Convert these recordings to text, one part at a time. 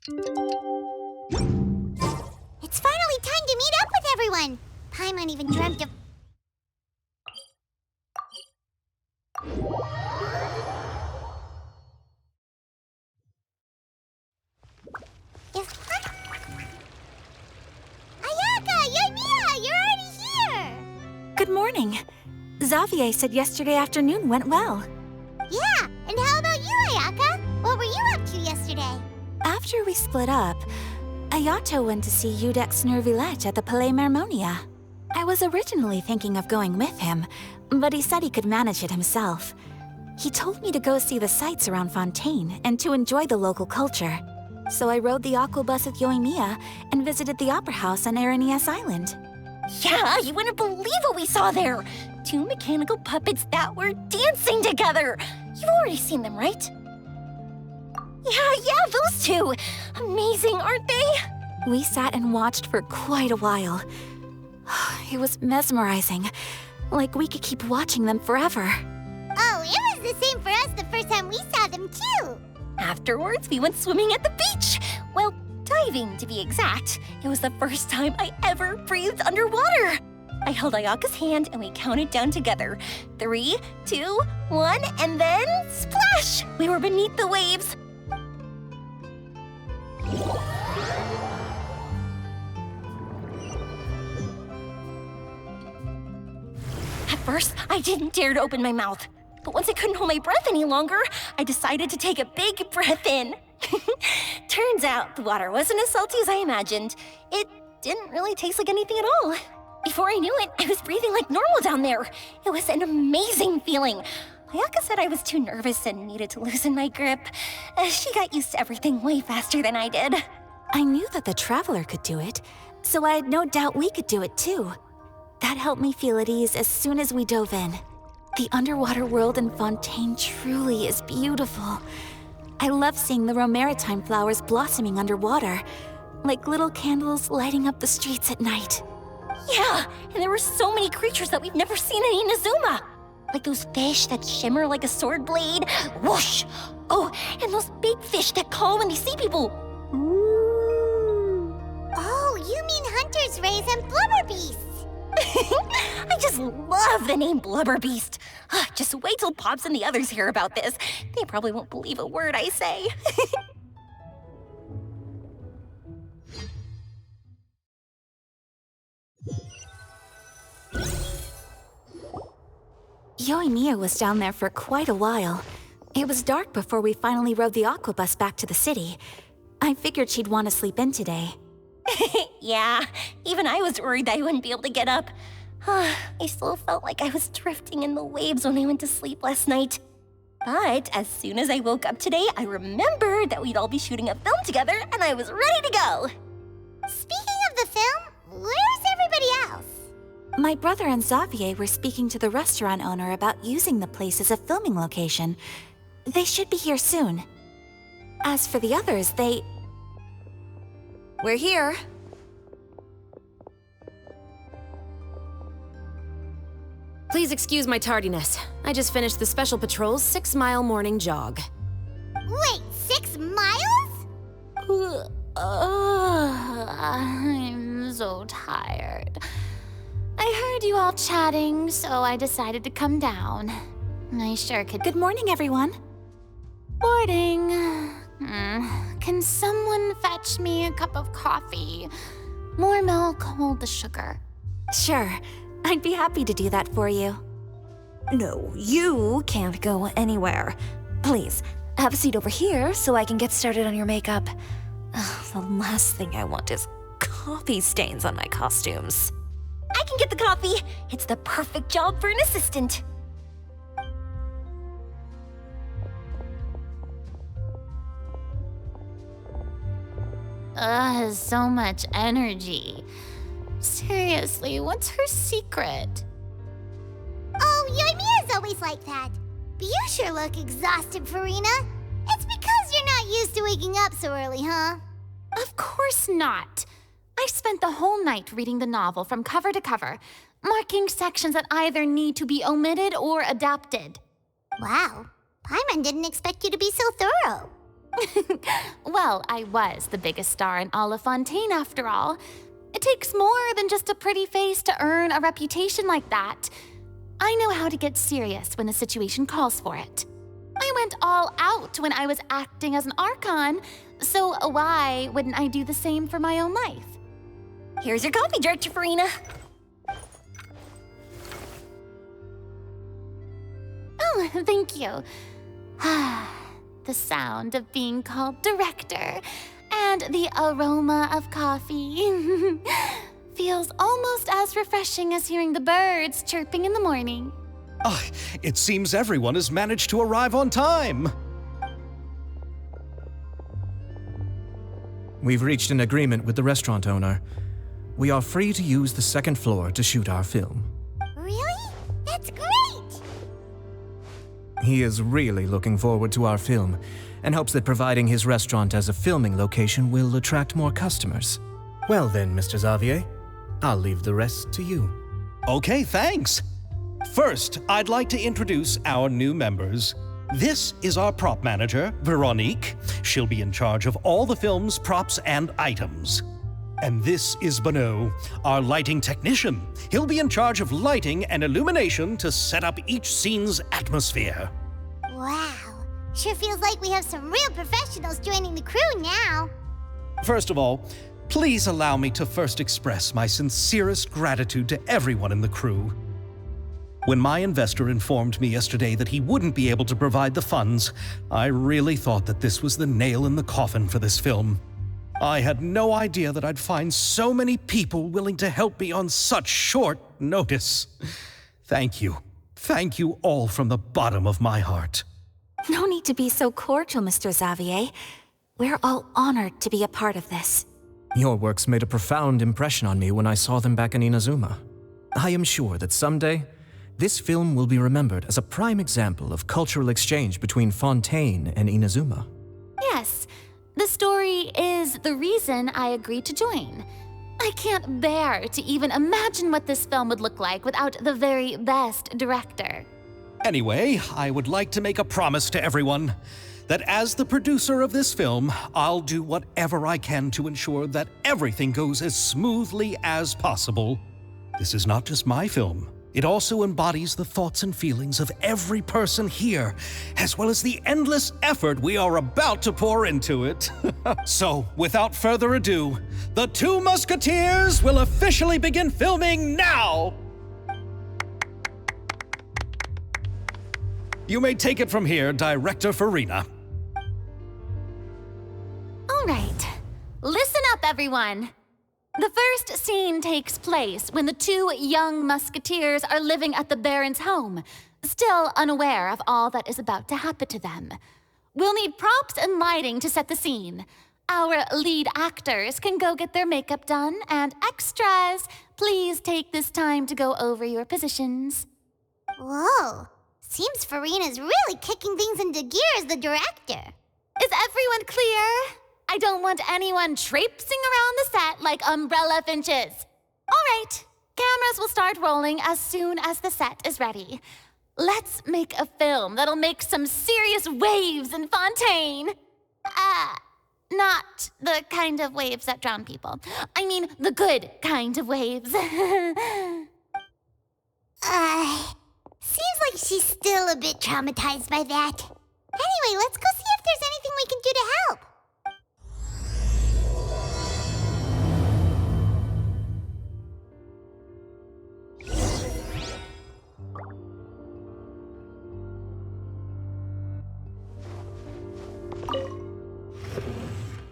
It's finally time to meet up with everyone. Paimon even dreamt of... Ayaka! Yoimiya! You're already here! Good morning. Xavier said yesterday afternoon went well. Yeah, and how about you, Ayaka? What were you up to yesterday? After we split up, Ayato went to see Udex Nervillette at the Palais Mermonia. I was originally thinking of going with him, but he said he could manage it himself. He told me to go see the sights around Fontaine and to enjoy the local culture. So I rode the aquabus with Yoimiya and visited the opera house on Aranias Island. Yeah, you wouldn't believe what we saw there! 2 mechanical puppets that were dancing together! You've already seen them, right? Yeah, those two! Amazing, aren't they? We sat and watched for quite a while. It was mesmerizing. Like we could keep watching them forever. Oh, it was the same for us the first time we saw them, too. Afterwards, we went swimming at the beach. Well, diving, to be exact. It was the first time I ever breathed underwater. I held Ayaka's hand and we counted down together. 3, 2, 1, and then splash! We were beneath the waves. At first, I didn't dare to open my mouth. But once I couldn't hold my breath any longer, I decided to take a big breath in. Turns out the water wasn't as salty as I imagined. It didn't really taste like anything at all. Before I knew it, I was breathing like normal down there. It was an amazing feeling. Ayaka said I was too nervous and needed to loosen my grip. She got used to everything way faster than I did. I knew that the Traveler could do it, so I had no doubt we could do it too. That helped me feel at ease as soon as we dove in. The underwater world in Fontaine truly is beautiful. I love seeing the Romaritime flowers blossoming underwater, like little candles lighting up the streets at night. Yeah, and there were so many creatures that we've never seen in Inazuma. Like those fish that shimmer like a sword blade. Whoosh! Oh, and those big fish that call when they see people. Ooh. Oh, you mean hunters' rays and blubber beasts. I just love the name Blubber Beast. Just wait till Pops and the others hear about this. They probably won't believe a word I say. Yoimiya was down there for quite a while. It was dark before we finally rode the aquabus back to the city. I figured she'd want to sleep in today. Yeah, even I was worried that I wouldn't be able to get up. I still felt like I was drifting in the waves when I went to sleep last night. But as soon as I woke up today, I remembered that we'd all be shooting a film together, and I was ready to go. Speaking of the film, where's everybody else? My brother and Xavier were speaking to the restaurant owner about using the place as a filming location. They should be here soon. As for the others, We're here. Please excuse my tardiness. I just finished the Special Patrol's 6-mile morning jog. Wait, 6 miles? I'm so tired. I heard you all chatting, so I decided to come down. I sure could. Good morning, everyone. Morning. Can someone fetch me a cup of coffee? More milk, hold the sugar. Sure, I'd be happy to do that for you. No, you can't go anywhere. Please, have a seat over here so I can get started on your makeup. The last thing I want is coffee stains on my costumes. I can get the coffee. It's the perfect job for an assistant. So much energy. Seriously, what's her secret? Oh, Yoimiya's always like that. But you sure look exhausted, Farina. It's because you're not used to waking up so early, huh? Of course not. I spent the whole night reading the novel from cover to cover, marking sections that either need to be omitted or adapted. Wow, Paimon didn't expect you to be so thorough. Well, I was the biggest star in all of Fontaine after all. It takes more than just a pretty face to earn a reputation like that. I know how to get serious when the situation calls for it. I went all out when I was acting as an Archon, so why wouldn't I do the same for my own life? Here's your coffee, Director Farina. Oh, thank you. The sound of being called director and the aroma of coffee feels almost as refreshing as hearing the birds chirping in the morning. Ah, it seems everyone has managed to arrive on time. We've reached an agreement with the restaurant owner. We are free to use the second floor to shoot our film. Really? That's great! He is really looking forward to our film and hopes that providing his restaurant as a filming location will attract more customers. Well then, Mr. Xavier, I'll leave the rest to you. Okay, thanks. First, I'd like to introduce our new members. This is our prop manager, Veronique. She'll be in charge of all the film's props and items. And this is Bonneau, our lighting technician. He'll be in charge of lighting and illumination to set up each scene's atmosphere. Wow. Sure feels like we have some real professionals joining the crew now. First of all, please allow me to first express my sincerest gratitude to everyone in the crew. When my investor informed me yesterday that he wouldn't be able to provide the funds, I really thought that this was the nail in the coffin for this film. I had no idea that I'd find so many people willing to help me on such short notice. Thank you. Thank you all from the bottom of my heart. No need to be so cordial, Mr. Xavier. We're all honored to be a part of this. Your works made a profound impression on me when I saw them back in Inazuma. I am sure that someday, this film will be remembered as a prime example of cultural exchange between Fontaine and Inazuma. Yes, the story is the reason I agreed to join. I can't bear to even imagine what this film would look like without the very best director. Anyway, I would like to make a promise to everyone that as the producer of this film, I'll do whatever I can to ensure that everything goes as smoothly as possible. This is not just my film. It also embodies the thoughts and feelings of every person here, as well as the endless effort we are about to pour into it. So, without further ado, the Two Musketeers will officially begin filming now! You may take it from here, Director Farina. All right, listen up, everyone. The first scene takes place when the two young musketeers are living at the Baron's home, still unaware of all that is about to happen to them. We'll need props and lighting to set the scene. Our lead actors can go get their makeup done, and extras, please take this time to go over your positions. Whoa. Seems Farina's really kicking things into gear as the director. Is everyone clear? I don't want anyone traipsing around the set like umbrella finches. All right, cameras will start rolling as soon as the set is ready. Let's make a film that'll make some serious waves in Fontaine. Not the kind of waves that drown people. I mean, the good kind of waves. Seems like she's still a bit traumatized by that. Anyway, let's go see if there's anything we can do to help.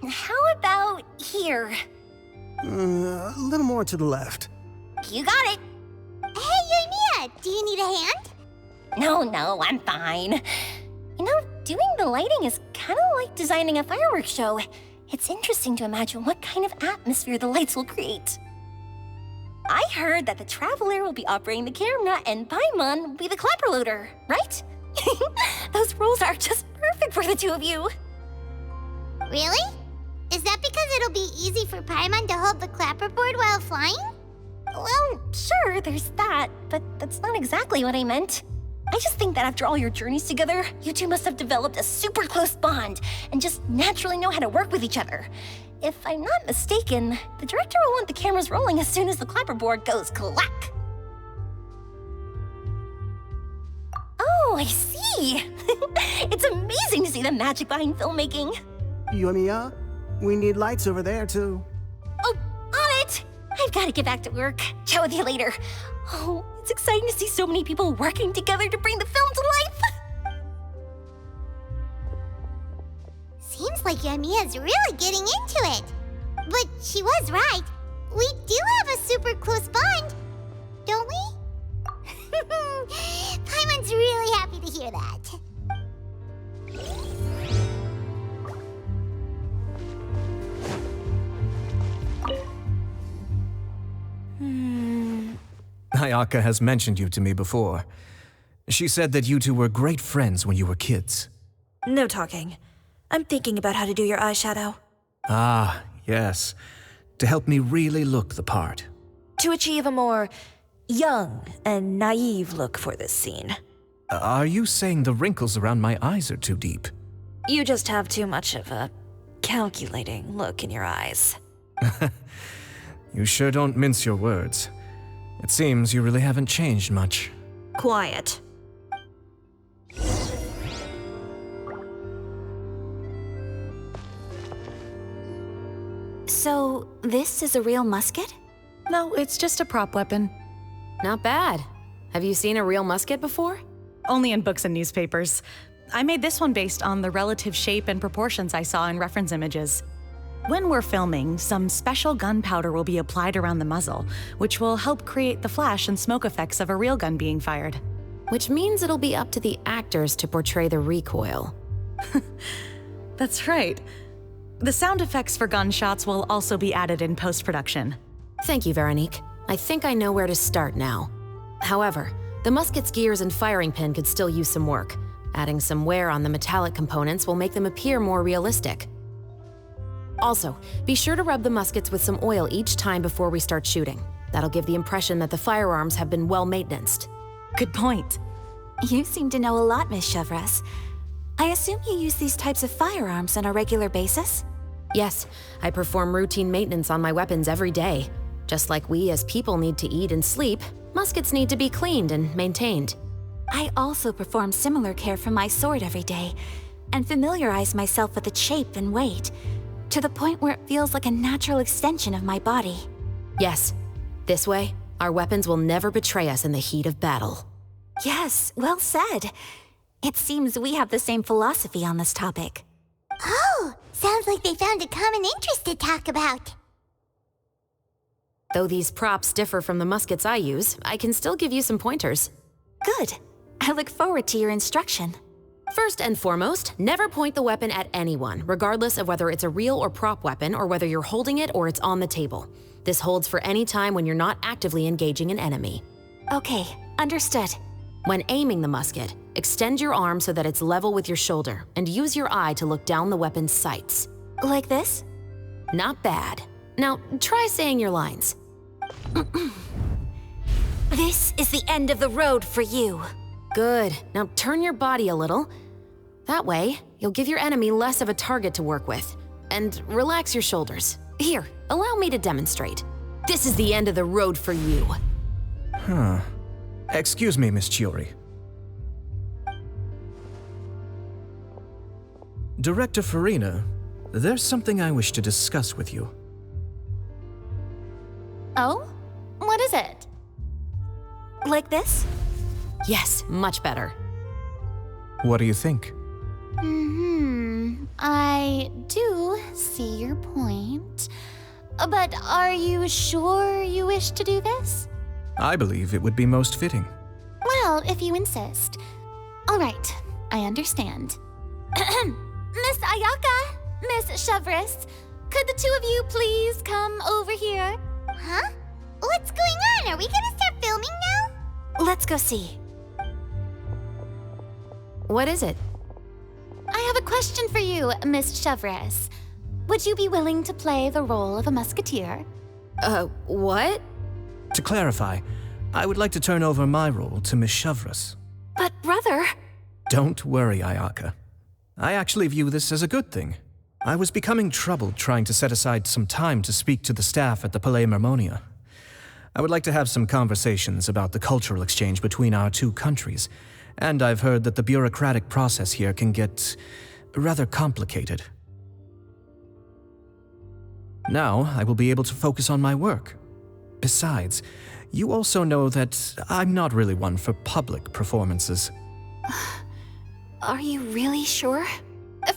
How about here? A little more to the left. You got it. Hey, Yoimiya, do you need a hand? No, I'm fine. You know, doing the lighting is kind of like designing a fireworks show. It's interesting to imagine what kind of atmosphere the lights will create. I heard that the Traveler will be operating the camera and Paimon will be the clapper loader, right? Those roles are just perfect for the two of you. Really? Is that because it'll be easy for Paimon to hold the clapperboard while flying? Well, sure, there's that, but that's not exactly what I meant. I just think that after all your journeys together, you two must have developed a super close bond and just naturally know how to work with each other. If I'm not mistaken, the director will want the cameras rolling as soon as the clapperboard goes clack. Oh, I see. It's amazing to see the magic behind filmmaking. Yoimiya, we need lights over there, too. Oh, on it! I've got to get back to work. Chat with you later. Oh, it's exciting to see so many people working together to bring the film to life. Seems like Yoimiya's really getting into it. But she was right. We do have a super close bond, don't we? Paimon's really happy to hear that. Ayaka has mentioned you to me before. She said that you two were great friends when you were kids. No talking. I'm thinking about how to do your eyeshadow. Ah, yes. To help me really look the part. To achieve a more young and naive look for this scene. Are you saying the wrinkles around my eyes are too deep? You just have too much of a calculating look in your eyes. You sure don't mince your words. It seems you really haven't changed much. Quiet. So, this is a real musket? No, it's just a prop weapon. Not bad. Have you seen a real musket before? Only in books and newspapers. I made this one based on the relative shape and proportions I saw in reference images. When we're filming, some special gunpowder will be applied around the muzzle, which will help create the flash and smoke effects of a real gun being fired. Which means it'll be up to the actors to portray the recoil. That's right. The sound effects for gunshots will also be added in post-production. Thank you, Veronique. I think I know where to start now. However, the musket's gears and firing pin could still use some work. Adding some wear on the metallic components will make them appear more realistic. Also, be sure to rub the muskets with some oil each time before we start shooting. That'll give the impression that the firearms have been well maintained. Good point. You seem to know a lot, Miss Chevres. I assume you use these types of firearms on a regular basis? Yes, I perform routine maintenance on my weapons every day. Just like we as people need to eat and sleep, muskets need to be cleaned and maintained. I also perform similar care for my sword every day, and familiarize myself with its shape and weight, to the point where it feels like a natural extension of my body. Yes, this way, our weapons will never betray us in the heat of battle. Yes, well said. It seems we have the same philosophy on this topic. Oh, sounds like they found a common interest to talk about. Though these props differ from the muskets I use, I can still give you some pointers. Good. I look forward to your instruction. First and foremost, never point the weapon at anyone, regardless of whether it's a real or prop weapon or whether you're holding it or it's on the table. This holds for any time when you're not actively engaging an enemy. Okay, understood. When aiming the musket, extend your arm so that it's level with your shoulder and use your eye to look down the weapon's sights. Like this? Not bad. Now, try saying your lines. This is the end of the road for you. Good. Now turn your body a little. That way, you'll give your enemy less of a target to work with. And relax your shoulders. Here, allow me to demonstrate. This is the end of the road for you. Huh. Excuse me, Miss Chiori. Director Farina, there's something I wish to discuss with you. Oh? What is it? Like this? Yes, much better. What do you think? I do see your point. But are you sure you wish to do this? I believe it would be most fitting. Well, if you insist. All right, I understand. Miss Ayaka, Miss Chevres, could the two of you please come over here? Huh? What's going on? Are we gonna start filming now? Let's go see. What is it? I have a question for you, Miss Chevres. Would you be willing to play the role of a musketeer? What? To clarify, I would like to turn over my role to Miss Chevres. But brother... Don't worry, Ayaka. I actually view this as a good thing. I was becoming troubled trying to set aside some time to speak to the staff at the Palais Mermonia. I would like to have some conversations about the cultural exchange between our two countries, and I've heard that the bureaucratic process here can get rather complicated. Now, I will be able to focus on my work. Besides, you also know that I'm not really one for public performances. Are you really sure?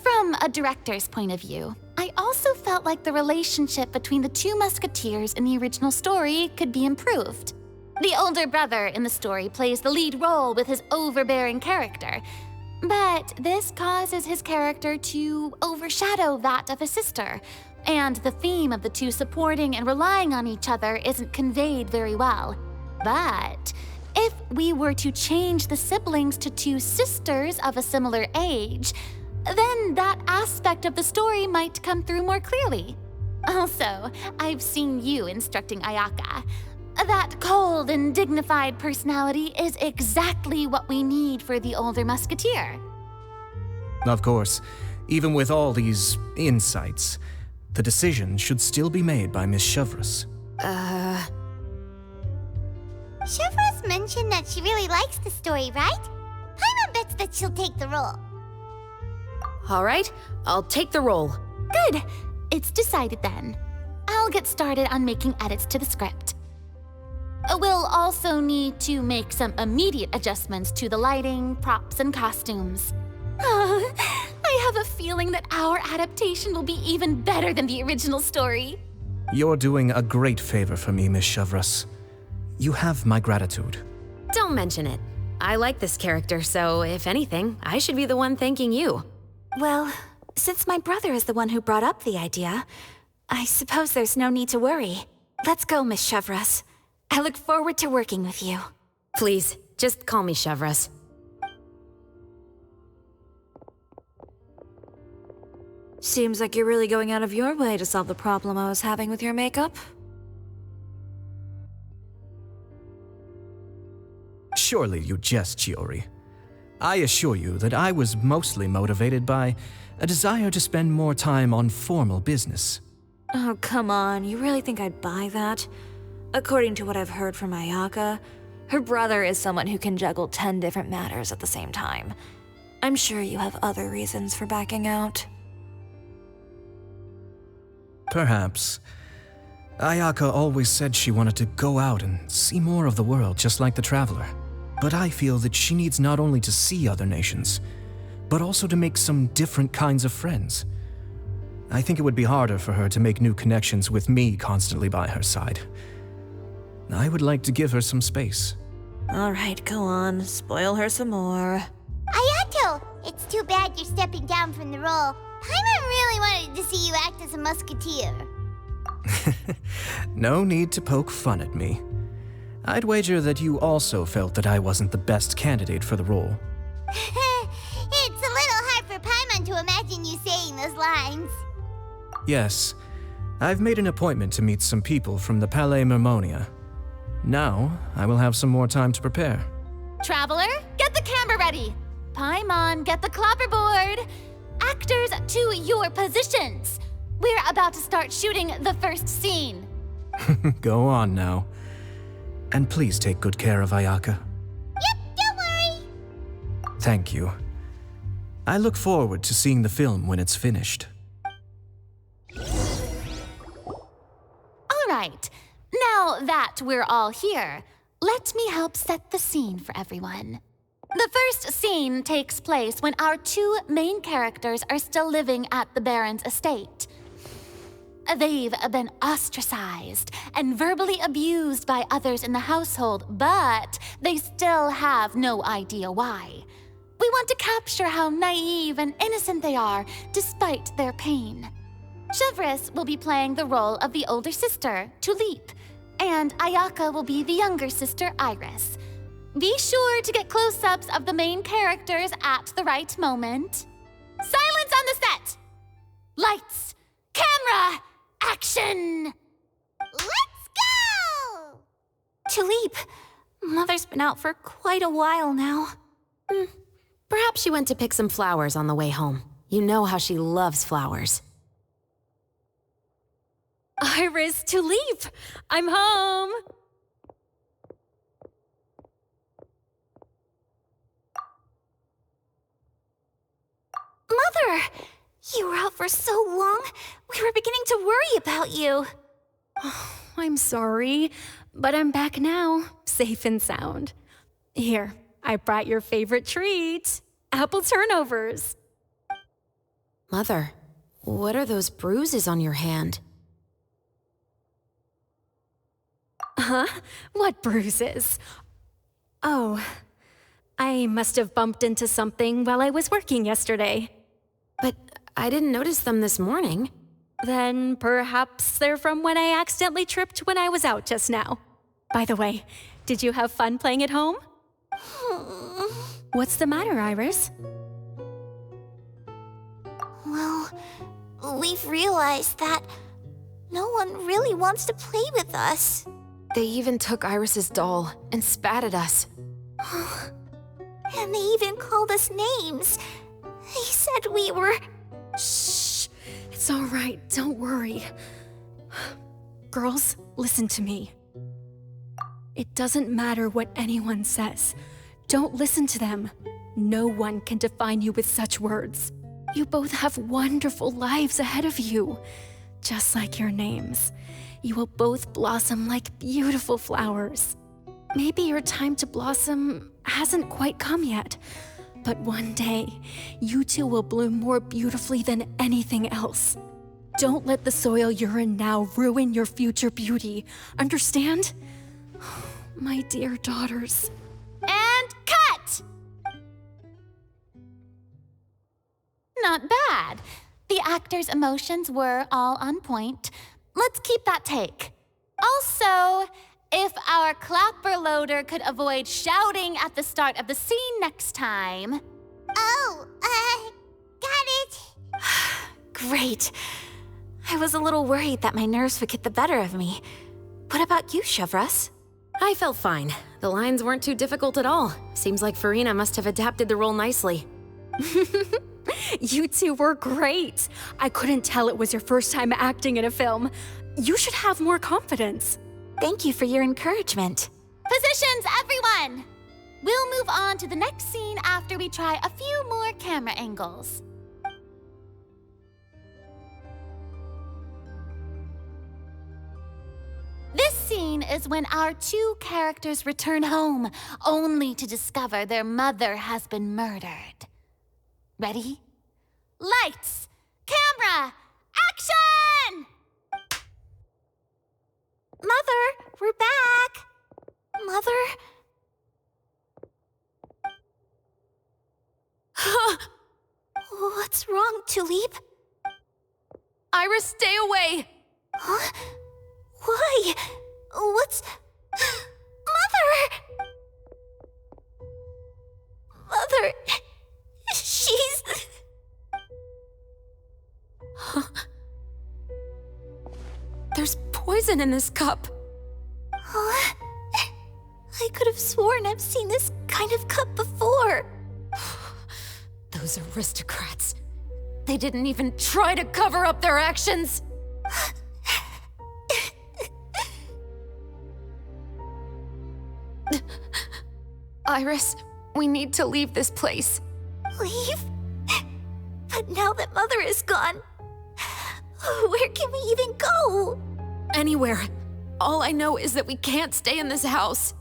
From a director's point of view, I also felt like the relationship between the two musketeers in the original story could be improved. The older brother in the story plays the lead role with his overbearing character, but this causes his character to overshadow that of his sister, and the theme of the two supporting and relying on each other isn't conveyed very well. But if we were to change the siblings to two sisters of a similar age, then that aspect of the story might come through more clearly. Also, I've seen you instructing Ayaka. That cold and dignified personality is exactly what we need for the older musketeer. Of course, even with all these insights, the decision should still be made by Miss Chevreuse. Chevreuse mentioned that she really likes the story, right? Paimon bets that she'll take the role. All right, I'll take the role. Good. It's decided then. I'll get started on making edits to the script. We'll also need to make some immediate adjustments to the lighting, props, and costumes. I have a feeling that our adaptation will be even better than the original story. You're doing a great favor for me, Miss Chevreuse. You have my gratitude. Don't mention it. I like this character, so if anything, I should be the one thanking you. Well, since my brother is the one who brought up the idea, I suppose there's no need to worry. Let's go, Miss Chevreuse. I look forward to working with you. Please, just call me Chevreuse. Seems like you're really going out of your way to solve the problem I was having with your makeup. Surely you jest, Chiori. I assure you that I was mostly motivated by a desire to spend more time on formal business. Oh, come on. You really think I'd buy that? According to what I've heard from Ayaka, her brother is someone who can juggle 10 different matters at the same time. I'm sure you have other reasons for backing out. Perhaps. Ayaka always said she wanted to go out and see more of the world, just like the Traveler. But I feel that she needs not only to see other nations, but also to make some different kinds of friends. I think it would be harder for her to make new connections with me constantly by her side. I would like to give her some space. All right, go on. Spoil her some more. Ayato, it's too bad you're stepping down from the role. Paimon really wanted to see you act as a musketeer. No need to poke fun at me. I'd wager that you also felt that I wasn't the best candidate for the role. It's a little hard for Paimon to imagine you saying those lines. Yes, I've made an appointment to meet some people from the Palais Mermonia. Now, I will have some more time to prepare. Traveler, get the camera ready. Paimon, get the clapperboard. Actors, to your positions. We're about to start shooting the first scene. Go on now. And please take good care of Ayaka. Yep, don't worry. Thank you. I look forward to seeing the film when it's finished. All right, now that we're all here, let me help set the scene for everyone. The first scene takes place when our two main characters are still living at the Baron's estate. They've been ostracized and verbally abused by others in the household, but they still have no idea why. We want to capture how naive and innocent they are despite their pain. Chevreuse will be playing the role of the older sister, Tulip, and Ayaka will be the younger sister, Iris. Be sure to get close-ups of the main characters at the right moment. Silence on the set! Lights, camera, action! Let's go! Tulip, Mother's been out for quite a while now. Perhaps she went to pick some flowers on the way home. You know how she loves flowers. Iris, Tulip! I'm home! Mother! You were out for so long, we were beginning to worry about you. I'm sorry, but I'm back now, safe and sound. Here, I brought your favorite treat, apple turnovers. Mother, what are those bruises on your hand? Huh? What bruises? Oh, I must have bumped into something while I was working yesterday. But I didn't notice them this morning. Then perhaps they're from when I accidentally tripped when I was out just now. By the way, did you have fun playing at home? What's the matter, Iris? Well, we've realized that no one really wants to play with us. They even took Iris's doll and spat at us. And they even called us names. They said we were... Shh. It's all right. Don't worry. Girls, listen to me. It doesn't matter what anyone says. Don't listen to them. No one can define you with such words. You both have wonderful lives ahead of you. Just like your names. You will both blossom like beautiful flowers. Maybe your time to blossom hasn't quite come yet, but one day, you two will bloom more beautifully than anything else. Don't let the soil you're in now ruin your future beauty. Understand? My dear daughters. And cut! Not bad. The actor's emotions were all on point. Let's keep that take. Also, if our clapper loader could avoid shouting at the start of the scene next time. Oh, got it. Great. I was a little worried that my nerves would get the better of me. What about you, Chevros? I felt fine. The lines weren't too difficult at all. Seems like Farina must have adapted the role nicely. You two were great. I couldn't tell it was your first time acting in a film. You should have more confidence. Thank you for your encouragement. Positions, everyone! We'll move on to the next scene after we try a few more camera angles. This scene is when our two characters return home, only to discover their mother has been murdered. Ready? Lights! Camera! Action! Mother, we're back. Mother? What's wrong, Tulip? Iris, stay away! Huh? Why? What's... Mother! Mother... She's... There's poison in this cup. Huh? I could have sworn I've seen this kind of cup before. Those aristocrats. They didn't even try to cover up their actions. Iris, we need to leave this place. Leave? But now that Mother is gone, where can we even go? Anywhere. All I know is that we can't stay in this house.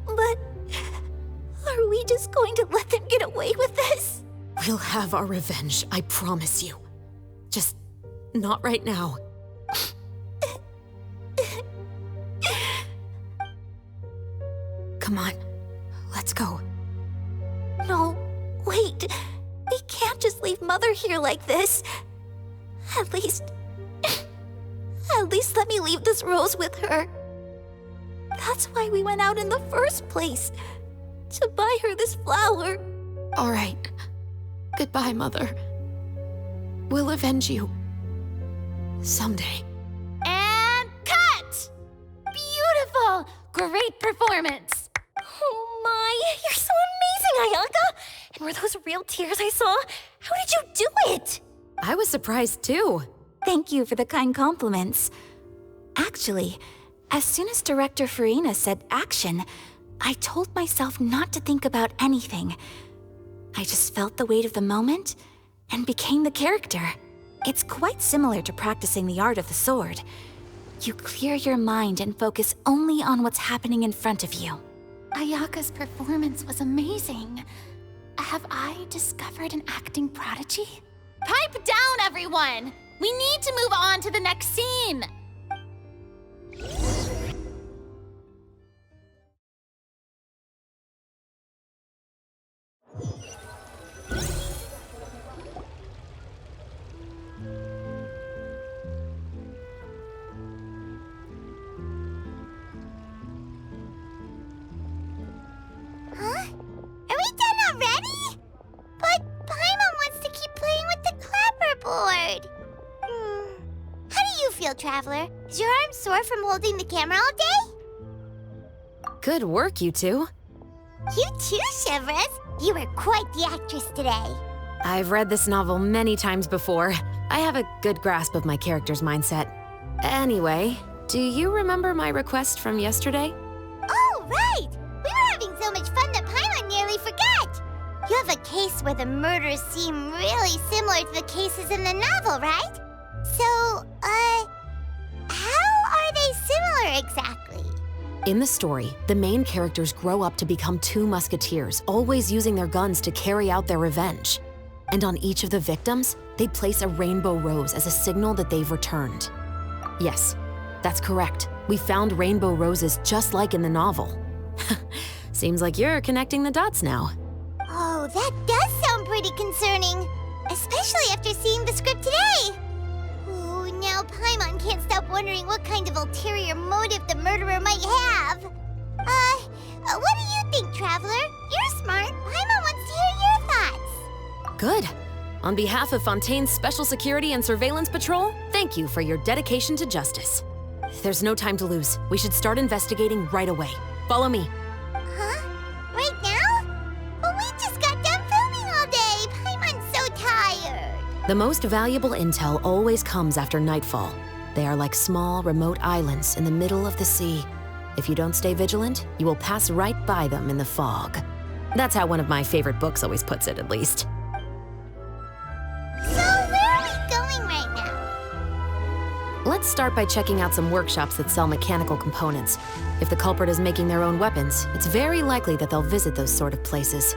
But are we just going to let them get away with this? We'll have our revenge, I promise you. Just not right now. Come on, let's go. No, wait. We can't just leave Mother here like this. At least let me leave this rose with her. That's why we went out in the first place. To buy her this flower. All right. Goodbye, Mother. We'll avenge you. Someday. And cut! Beautiful! Great performance! Ayaka? And were those real tears I saw? How did you do it? I was surprised too. Thank you for the kind compliments. Actually, as soon as Director Farina said action, I told myself not to think about anything. I just felt the weight of the moment and became the character. It's quite similar to practicing the art of the sword. You clear your mind and focus only on what's happening in front of you. Ayaka's performance was amazing. Have I discovered an acting prodigy? Pipe down, everyone! We need to move on to the next scene! Huh? Are we done already? But Paimon wants to keep playing with the clapperboard. How do you feel, Traveler? Is your arm sore from holding the camera all day? Good work, you two. You too, Shivers. You were quite the actress today. I've read this novel many times before. I have a good grasp of my character's mindset. Anyway, do you remember my request from yesterday? Oh, right! We were having so much fun that Paimon nearly forgot. You have a case where the murders seem really similar to the cases in the novel, right? So, how are they similar exactly? In the story, the main characters grow up to become two musketeers, always using their guns to carry out their revenge. And on each of the victims, they place a rainbow rose as a signal that they've returned. Yes, that's correct. We found rainbow roses just like in the novel. Seems like you're connecting the dots now. Oh, that does sound pretty concerning. Especially after seeing the script today. Ooh, now Paimon can't stop wondering what kind of ulterior motive the murderer might have. What do you think, Traveler? You're smart. Paimon wants to hear your thoughts. Good. On behalf of Fontaine's Special Security and Surveillance Patrol, thank you for your dedication to justice. There's no time to lose. We should start investigating right away. Follow me. Huh? Right now? But we just got done filming all day. Paimon's so tired. The most valuable intel always comes after nightfall. They are like small, remote islands in the middle of the sea. If you don't stay vigilant, you will pass right by them in the fog. That's how one of my favorite books always puts it, at least. So where are we going right now? Let's start by checking out some workshops that sell mechanical components. If the culprit is making their own weapons, it's very likely that they'll visit those sort of places.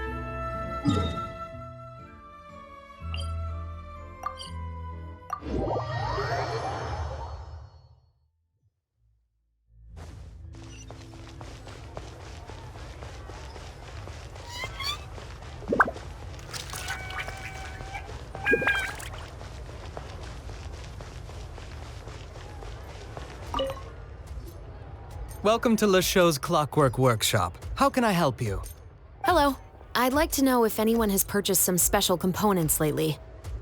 Welcome to LeChaux's Clockwork Workshop. How can I help you? Hello. I'd like to know if anyone has purchased some special components lately.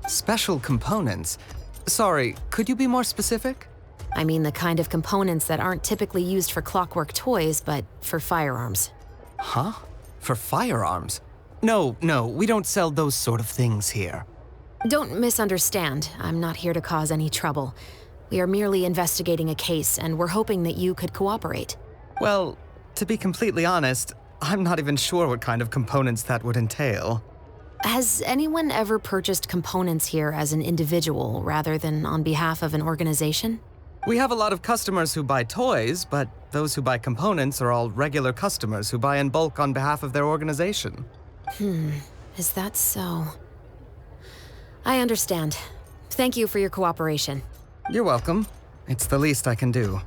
Special components? Sorry, could you be more specific? I mean the kind of components that aren't typically used for clockwork toys, but for firearms. Huh? For firearms? No, we don't sell those sort of things here. Don't misunderstand. I'm not here to cause any trouble. We are merely investigating a case, and we're hoping that you could cooperate. Well, to be completely honest, I'm not even sure what kind of components that would entail. Has anyone ever purchased components here as an individual rather than on behalf of an organization? We have a lot of customers who buy toys, but those who buy components are all regular customers who buy in bulk on behalf of their organization. Is that so? I understand. Thank you for your cooperation. You're welcome. It's the least I can do.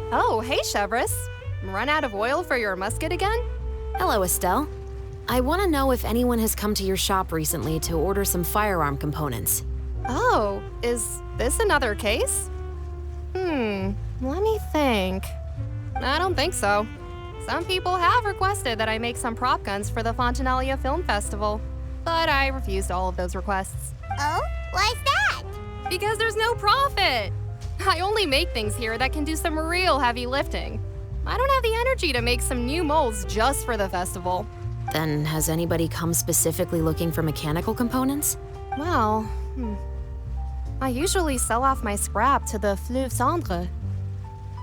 Oh, hey, Chevres. Run out of oil for your musket again? Hello, Estelle. I want to know if anyone has come to your shop recently to order some firearm components. Oh, is this another case? Let me think. I don't think so. Some people have requested that I make some prop guns for the Fontaine Film Festival, but I refused all of those requests. Oh? Why's that? Because there's no profit! I only make things here that can do some real heavy lifting. I don't have the energy to make some new molds just for the festival. Then has anybody come specifically looking for mechanical components? Well, I usually sell off my scrap to the Fleuve Cendre.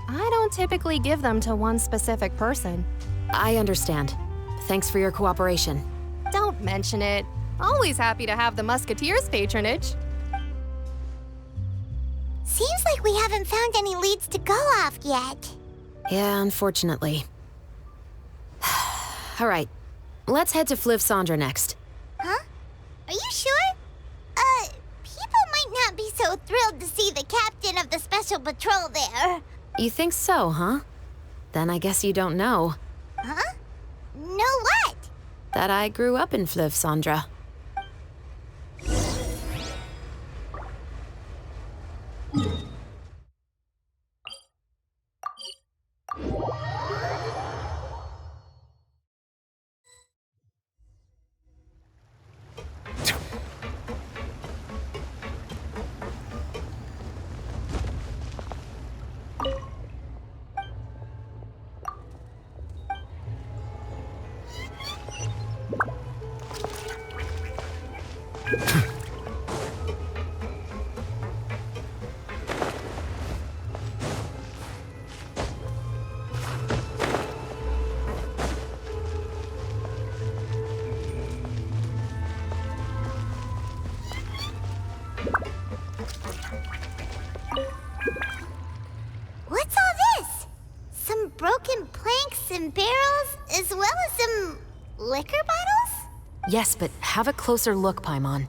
I don't typically give them to one specific person. I understand. Thanks for your cooperation. Don't mention it. Always happy to have the Musketeers' patronage. Seems like we haven't found any leads to go off yet. Yeah, unfortunately. All right, let's head to Fleuve Cendre next. Huh? Are you sure? People might not be so thrilled to see the captain of the special patrol there. You think so, huh? Then I guess you don't know. Huh? Know what? That I grew up in Fleuve Cendre. What's all this? Some broken planks and barrels, as well as some liquor bottles? Yes, but have a closer look, Paimon.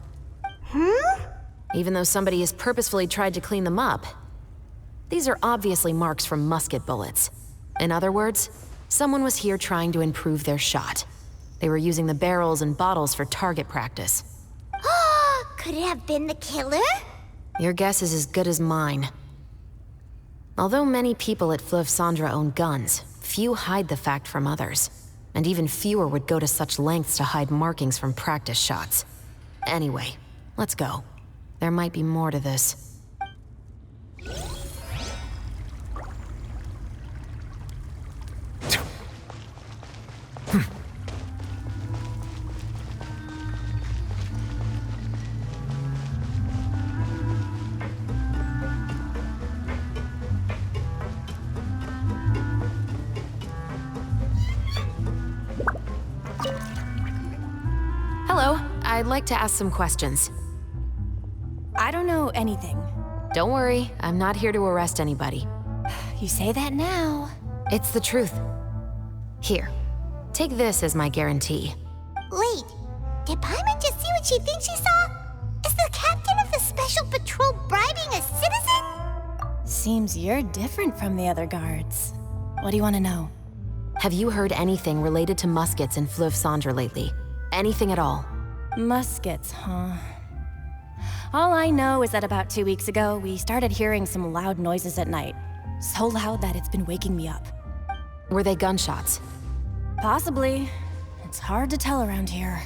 Even though somebody has purposefully tried to clean them up, these are obviously marks from musket bullets. In other words, someone was here trying to improve their shot. They were using the barrels and bottles for target practice. Could it have been the killer? Your guess is as good as mine. Although many people at Fleuve Cendre own guns, few hide the fact from others. And even fewer would go to such lengths to hide markings from practice shots. Anyway, let's go. There might be more to this. Hello, I'd like to ask some questions. I don't know anything. Don't worry, I'm not here to arrest anybody. You say that now. It's the truth. Here, take this as my guarantee. Wait, did Paimon just see what she thinks she saw? Is the captain of the special patrol bribing a citizen? Seems you're different from the other guards. What do you want to know? Have you heard anything related to muskets in Fleuve Cendre lately? Anything at all? Muskets, huh? All I know is that about 2 weeks ago, we started hearing some loud noises at night. So loud that it's been waking me up. Were they gunshots? Possibly. It's hard to tell around here.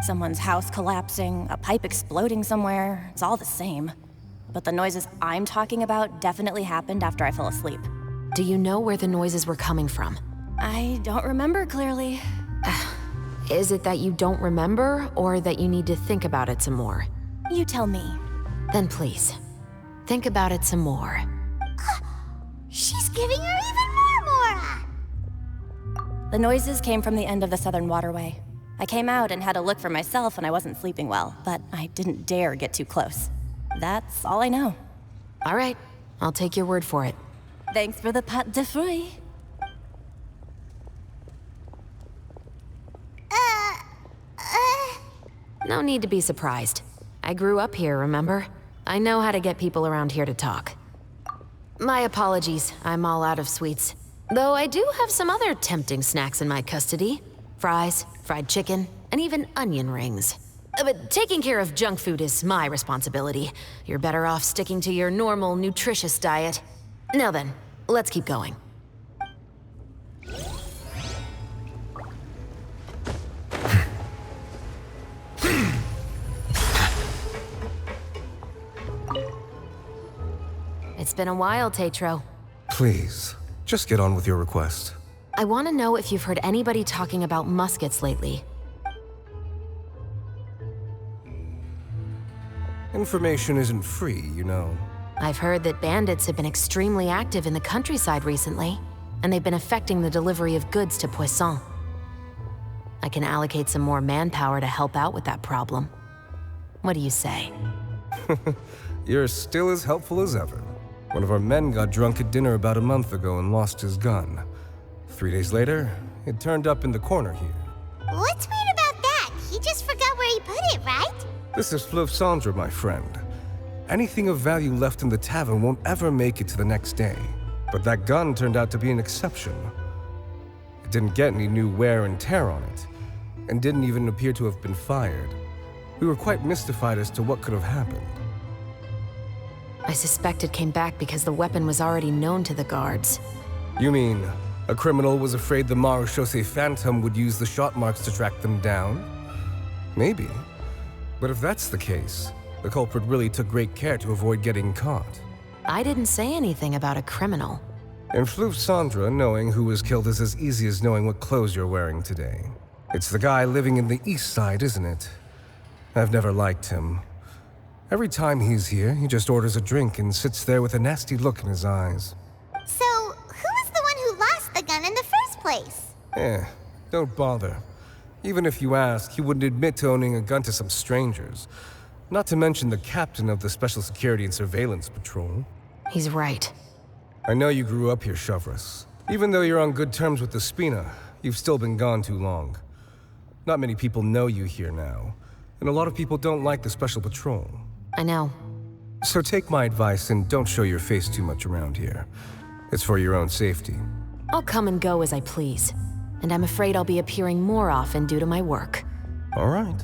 Someone's house collapsing, a pipe exploding somewhere, it's all the same. But the noises I'm talking about definitely happened after I fell asleep. Do you know where the noises were coming from? I don't remember clearly. Is it that you don't remember, or that you need to think about it some more? You tell me. Then please, think about it some more. She's giving her even more. The noises came from the end of the Southern Waterway. I came out and had a look for myself when I wasn't sleeping well, but I didn't dare get too close. That's all I know. All right, I'll take your word for it. Thanks for the pâte de fruits. No need to be surprised. I grew up here, remember? I know how to get people around here to talk. My apologies, I'm all out of sweets. Though I do have some other tempting snacks in my custody. Fries, fried chicken, and even onion rings. But taking care of junk food is my responsibility. You're better off sticking to your normal, nutritious diet. Now then, let's keep going. It's been a while, Tetro. Please, just get on with your request. I want to know if you've heard anybody talking about muskets lately. Information isn't free, you know. I've heard that bandits have been extremely active in the countryside recently, and they've been affecting the delivery of goods to Poisson. I can allocate some more manpower to help out with that problem. What do you say? You're still as helpful as ever. One of our men got drunk at dinner about a month ago and lost his gun. 3 days later, it turned up in the corner here. What's weird about that? He just forgot where he put it, right? This is Fleuve Cendre, my friend. Anything of value left in the tavern won't ever make it to the next day. But that gun turned out to be an exception. It didn't get any new wear and tear on it, and didn't even appear to have been fired. We were quite mystified as to what could have happened. I suspect it came back because the weapon was already known to the guards. You mean, a criminal was afraid the Marechaussee Phantom would use the shot marks to track them down? Maybe. But if that's the case, the culprit really took great care to avoid getting caught. I didn't say anything about a criminal. In Fleuve Cendre, knowing who was killed is as easy as knowing what clothes you're wearing today. It's the guy living in the east side, isn't it? I've never liked him. Every time he's here, he just orders a drink and sits there with a nasty look in his eyes. So, who was the one who lost the gun in the first place? Don't bother. Even if you ask, he wouldn't admit to owning a gun to some strangers. Not to mention the captain of the Special Security and Surveillance Patrol. He's right. I know you grew up here, Chevres. Even though you're on good terms with the Spina, you've still been gone too long. Not many people know you here now, and a lot of people don't like the Special Patrol. I know. So take my advice and don't show your face too much around here. It's for your own safety. I'll come and go as I please, and I'm afraid I'll be appearing more often due to my work. All right.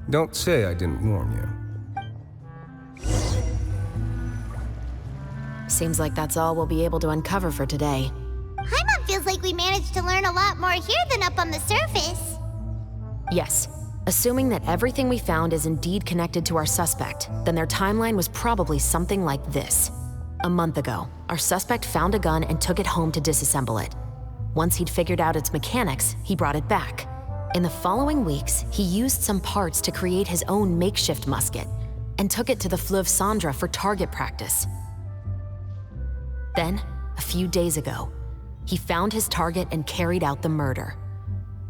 Don't say I didn't warn you. Seems like that's all we'll be able to uncover for today. Paimon feels like we managed to learn a lot more here than up on the surface. Yes. Assuming that everything we found is indeed connected to our suspect, then their timeline was probably something like this. A month ago, our suspect found a gun and took it home to disassemble it. Once he'd figured out its mechanics, he brought it back. In the following weeks, he used some parts to create his own makeshift musket and took it to the Fleuve Cendre for target practice. Then, a few days ago, he found his target and carried out the murder.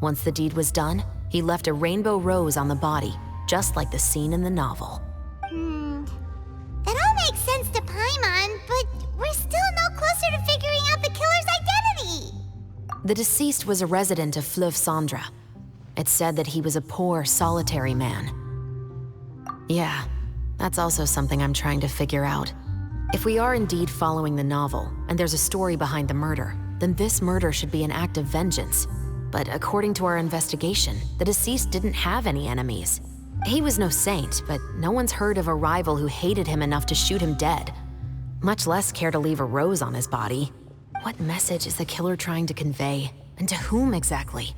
Once the deed was done, he left a rainbow rose on the body, just like the scene in the novel. That all makes sense to Paimon, but we're still no closer to figuring out the killer's identity. The deceased was a resident of Fleuve Cendre. It's said that he was a poor, solitary man. Yeah, that's also something I'm trying to figure out. If we are indeed following the novel, and there's a story behind the murder, then this murder should be an act of vengeance. But according to our investigation, the deceased didn't have any enemies. He was no saint, but no one's heard of a rival who hated him enough to shoot him dead, much less care to leave a rose on his body. What message is the killer trying to convey, and to whom exactly?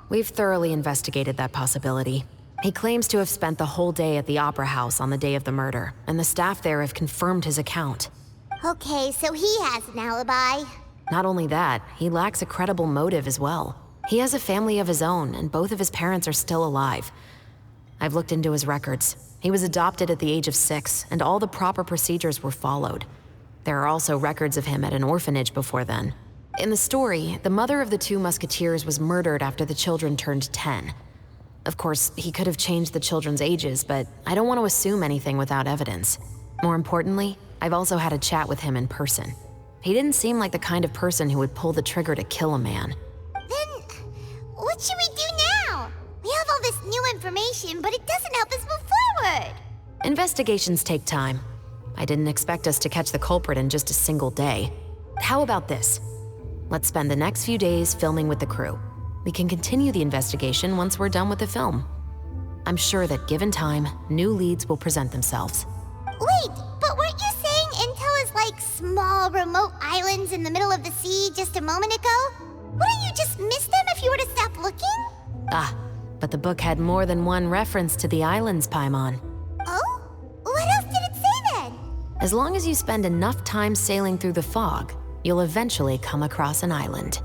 We've thoroughly investigated that possibility. He claims to have spent the whole day at the Opera House on the day of the murder, and the staff there have confirmed his account. Okay, so he has an alibi. Not only that, he lacks a credible motive as well. He has a family of his own, and both of his parents are still alive. I've looked into his records. He was adopted at the age of 6, and all the proper procedures were followed. There are also records of him at an orphanage before then. In the story, the mother of the 2 musketeers was murdered after the children turned 10. Of course, he could have changed the children's ages, but I don't want to assume anything without evidence. More importantly, I've also had a chat with him in person. He didn't seem like the kind of person who would pull the trigger to kill a man. Then, what should we do now? We have all this new information, but it doesn't help us move forward. Investigations take time. I didn't expect us to catch the culprit in just a single day. How about this? Let's spend the next few days filming with the crew. We can continue the investigation once we're done with the film. I'm sure that given time, new leads will present themselves. Wait, but weren't you saying Intel is like small, remote islands in the middle of the sea just a moment ago? Wouldn't you just miss them if you were to stop looking? Ah, but the book had more than one reference to the islands, Paimon. Oh? What else did it say then? As long as you spend enough time sailing through the fog, you'll eventually come across an island.